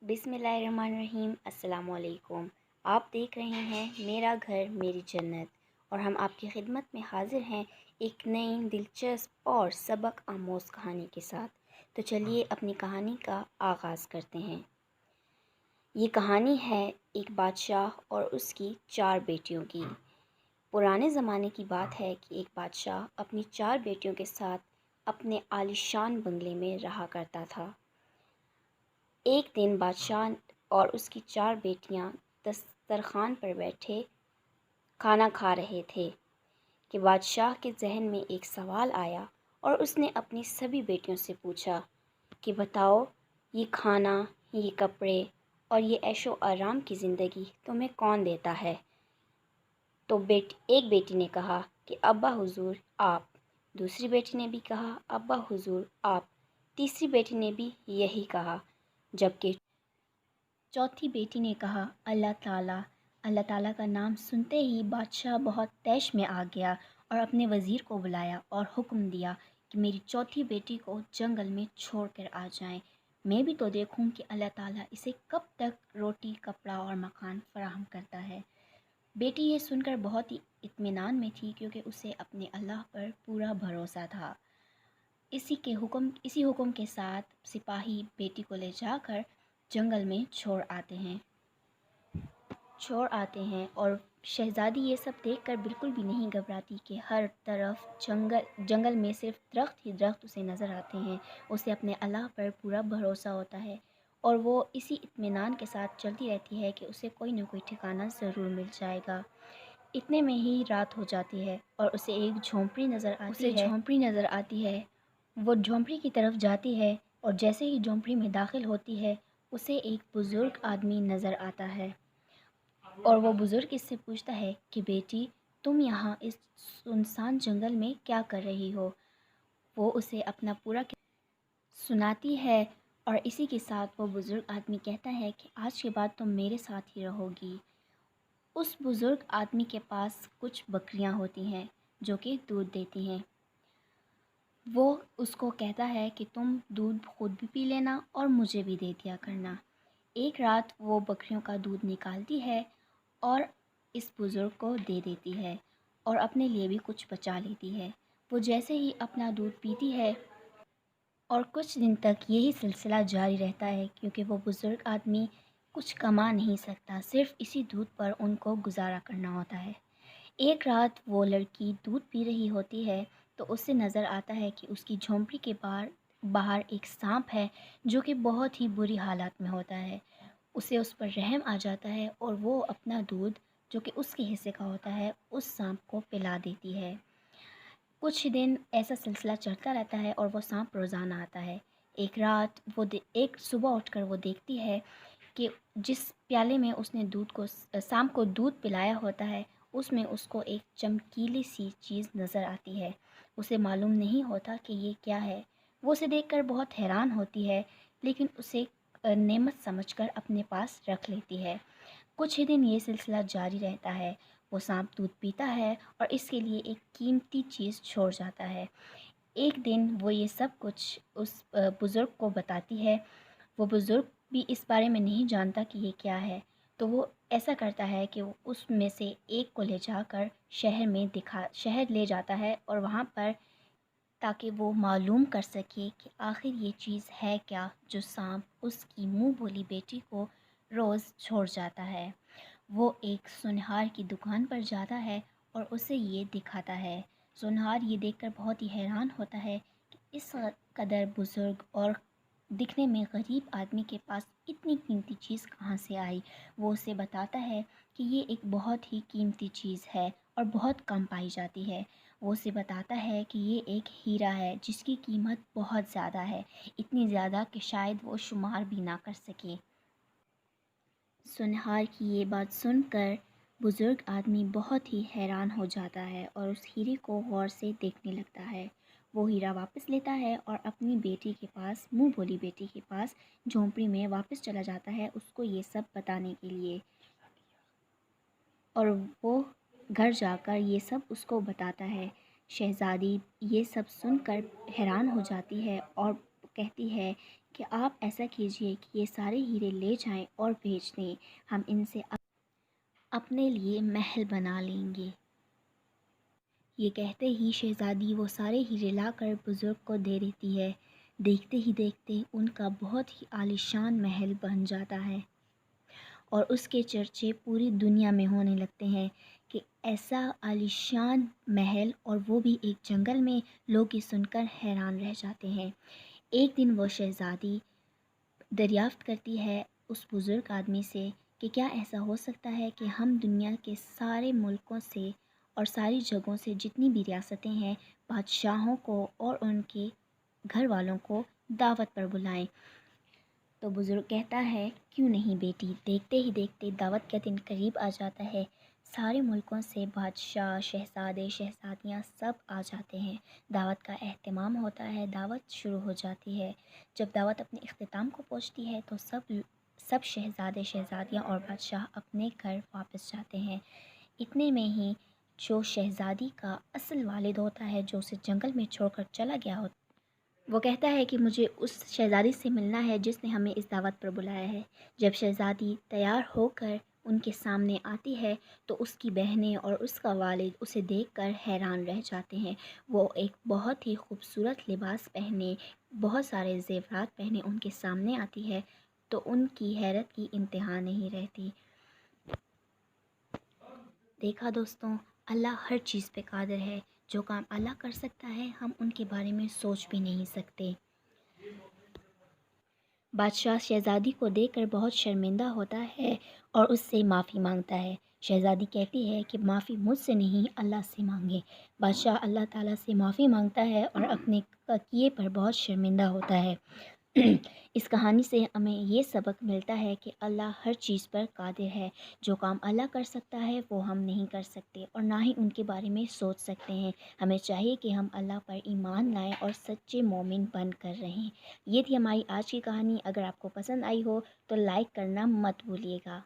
बिस्मिल्लाहिर्रहमानिर्रहीम। अस्सलाम वालेकुम। आप देख रहे हैं मेरा घर मेरी जन्नत और हम आपकी खिदमत में हाजिर हैं एक नई दिलचस्प और सबक आमोज़ कहानी के साथ। तो चलिए अपनी कहानी का आगाज़ करते हैं। ये कहानी है एक बादशाह और उसकी 4 बेटियों की। पुराने ज़माने की बात है कि एक बादशाह अपनी 4 बेटियों के साथ अपने आलीशान बंगले में रहा करता था। एक दिन बादशाह और उसकी 4 बेटियां दस्तरखान पर बैठे खाना खा रहे थे कि बादशाह के जहन में एक सवाल आया और उसने अपनी सभी बेटियों से पूछा कि बताओ, ये खाना, ये कपड़े और ये ऐशो आराम की ज़िंदगी तुम्हें कौन देता है? तो एक बेटी ने कहा कि अब्बा हुज़ूर आप। दूसरी बेटी ने भी कहा अब्बा हुज़ूर आप। तीसरी बेटी ने भी यही कहा, जबकि चौथी बेटी ने कहा अल्लाह ताला। अल्लाह ताला का नाम सुनते ही बादशाह बहुत तैश में आ गया और अपने वज़ीर को बुलाया और हुक्म दिया कि मेरी चौथी बेटी को जंगल में छोड़ कर आ जाएं। मैं भी तो देखूं कि अल्लाह ताला इसे कब तक रोटी, कपड़ा और मकान फराहम करता है। बेटी ये सुनकर बहुत ही इत्मीनान में थी क्योंकि उसे अपने अल्लाह पर पूरा भरोसा था। इसी हुक्म के साथ सिपाही बेटी को ले जाकर जंगल में छोड़ आते हैं और शहज़ादी ये सब देखकर बिल्कुल भी नहीं घबराती कि हर तरफ जंगल में सिर्फ दरख्त ही दरख्त उसे नज़र आते हैं। उसे अपने अल्लाह पर पूरा भरोसा होता है और वो इसी इत्मीनान के साथ चलती रहती है कि उसे कोई ना कोई ठिकाना ज़रूर मिल जाएगा। इतने में ही रात हो जाती है और उसे एक झोंपड़ी नज़र आती है। वो झोंपड़ी की तरफ जाती है और जैसे ही झोंपड़ी में दाखिल होती है उसे एक बुज़ुर्ग आदमी नज़र आता है और वो बुज़ुर्ग इससे पूछता है कि बेटी, तुम यहाँ इस सुनसान जंगल में क्या कर रही हो? वो उसे अपना पूरा सुनाती है और इसी के साथ वो बुज़ुर्ग आदमी कहता है कि आज के बाद तुम मेरे साथ ही रहोगी। उस बुज़ुर्ग आदमी के पास कुछ बकरियां होती हैं जो कि दूध देती हैं। वो उसको कहता है कि तुम दूध खुद भी पी लेना और मुझे भी दे दिया करना। एक रात वो बकरियों का दूध निकालती है और इस बुज़ुर्ग को दे देती है और अपने लिए भी कुछ बचा लेती है। वो जैसे ही अपना दूध पीती है और कुछ दिन तक यही सिलसिला जारी रहता है क्योंकि वो बुज़ुर्ग आदमी कुछ कमा नहीं सकता, सिर्फ़ इसी दूध पर उनको गुज़ारा करना होता है। एक रात वो लड़की दूध पी रही होती है तो उसे नज़र आता है कि उसकी झोंपड़ी के बाहर बाहर एक सांप है जो कि बहुत ही बुरी हालत में होता है। उसे उस पर रहम आ जाता है और वो अपना दूध जो कि उसके हिस्से का होता है उस सांप को पिला देती है। कुछ दिन ऐसा सिलसिला चलता रहता है और वो सांप रोज़ाना आता है। एक सुबह उठकर वो देखती है कि जिस प्याले में उसने सांप को दूध पिलाया होता है उसमें उसको एक चमकीली सी चीज़ नज़र आती है। उसे मालूम नहीं होता कि ये क्या है। वो उसे देखकर बहुत हैरान होती है लेकिन उसे नेमत समझकर अपने पास रख लेती है। कुछ ही दिन ये सिलसिला जारी रहता है। वो सांप दूध पीता है और इसके लिए एक कीमती चीज़ छोड़ जाता है। एक दिन वो ये सब कुछ उस बुज़ुर्ग को बताती है। वो बुज़ुर्ग भी इस बारे में नहीं जानता कि ये क्या है, तो वो ऐसा करता है कि वो उसमें से एक को ले जाकर शहर ले जाता है और वहाँ पर ताकि वो मालूम कर सके कि आखिर ये चीज़ है क्या जो सांप उसकी मुँह बोली बेटी को रोज़ छोड़ जाता है। वो एक सुनहार की दुकान पर जाता है और उसे ये दिखाता है। सुनहार ये देखकर बहुत ही हैरान होता है कि इस कदर बुज़ुर्ग और दिखने में गरीब आदमी के पास इतनी कीमती चीज़ कहाँ से आई। वो उसे बताता है कि ये एक बहुत ही कीमती चीज़ है और बहुत कम पाई जाती है। वो उसे बताता है कि ये एक हीरा है जिसकी कीमत बहुत ज़्यादा है, इतनी ज़्यादा कि शायद वो शुमार भी ना कर सके। सुनहार की ये बात सुनकर बुज़ुर्ग आदमी बहुत ही हैरान हो जाता है और उस हीरे को गौर से देखने लगता है। वो हीरा वापस लेता है और अपनी बेटी के पास, मुँह बोली बेटी के पास झोंपड़ी में वापस चला जाता है उसको ये सब बताने के लिए। और वो घर जाकर ये सब उसको बताता है। शहज़ादी ये सब सुनकर हैरान हो जाती है और کہتی ہے کہ آپ ایسا کیجئے کہ یہ سارے ہیرے لے جائیں اور بیچ دیں، ہم ان سے اپنے لیے محل بنا لیں گے۔ یہ کہتے ہی شہزادی وہ سارے ہیرے لا کر بزرگ کو دے دیتی ہے۔ دیکھتے ہی دیکھتے ان کا بہت ہی عالیشان محل بن جاتا ہے اور اس کے چرچے پوری دنیا میں ہونے لگتے ہیں کہ ایسا عالیشان محل، اور وہ بھی ایک جنگل میں، لوگ یہ سن کر حیران رہ جاتے ہیں۔ ایک دن وہ شہزادی دریافت کرتی ہے اس بزرگ آدمی سے کہ کیا ایسا ہو سکتا ہے کہ ہم دنیا کے سارے ملکوں سے اور ساری جگہوں سے جتنی بھی ریاستیں ہیں، بادشاہوں کو اور ان کے گھر والوں کو دعوت پر بلائیں؟ تو بزرگ کہتا ہے کیوں نہیں بیٹی۔ دیکھتے ہی دیکھتے دعوت کا دن قریب آ جاتا ہے۔ سارے ملکوں سے بادشاہ، شہزادے، شہزادیاں سب آ جاتے ہیں۔ دعوت کا اہتمام ہوتا ہے، دعوت شروع ہو جاتی ہے۔ جب دعوت اپنے اختتام کو پہنچتی ہے تو سب شہزادے، شہزادیاں اور بادشاہ اپنے گھر واپس جاتے ہیں۔ اتنے میں ہی جو شہزادی کا اصل والد ہوتا ہے، جو اسے جنگل میں چھوڑ کر چلا گیا ہوتا ہے، وہ کہتا ہے کہ مجھے اس شہزادی سے ملنا ہے جس نے ہمیں اس دعوت پر بلایا ہے۔ جب شہزادی تیار ہو کر ان کے سامنے آتی ہے تو اس کی بہنیں اور اس کا والد اسے دیکھ کر حیران رہ جاتے ہیں۔ وہ ایک بہت ہی خوبصورت لباس پہنے، بہت سارے زیورات پہنے ان کے سامنے آتی ہے تو ان کی حیرت کی انتہا نہیں رہتی۔ دیکھا دوستوں، اللہ ہر چیز پہ قادر ہے۔ جو کام اللہ کر سکتا ہے ہم ان کے بارے میں سوچ بھی نہیں سکتے۔ بادشاہ شہزادی کو دیکھ کر بہت شرمندہ ہوتا ہے اور اس سے معافی مانگتا ہے۔ شہزادی کہتی ہے کہ معافی مجھ سے نہیں، اللہ سے مانگے۔ بادشاہ اللہ تعالیٰ سے معافی مانگتا ہے اور اپنے کیے پر بہت شرمندہ ہوتا ہے۔ اس کہانی سے ہمیں یہ سبق ملتا ہے کہ اللہ ہر چیز پر قادر ہے۔ جو کام اللہ کر سکتا ہے وہ ہم نہیں کر سکتے اور نہ ہی ان کے بارے میں سوچ سکتے ہیں۔ ہمیں چاہیے کہ ہم اللہ پر ایمان لائیں اور سچے مومن بن کر رہیں۔ یہ تھی ہماری آج کی کہانی۔ اگر آپ کو پسند آئی ہو تو لائک کرنا مت بھولیے گا۔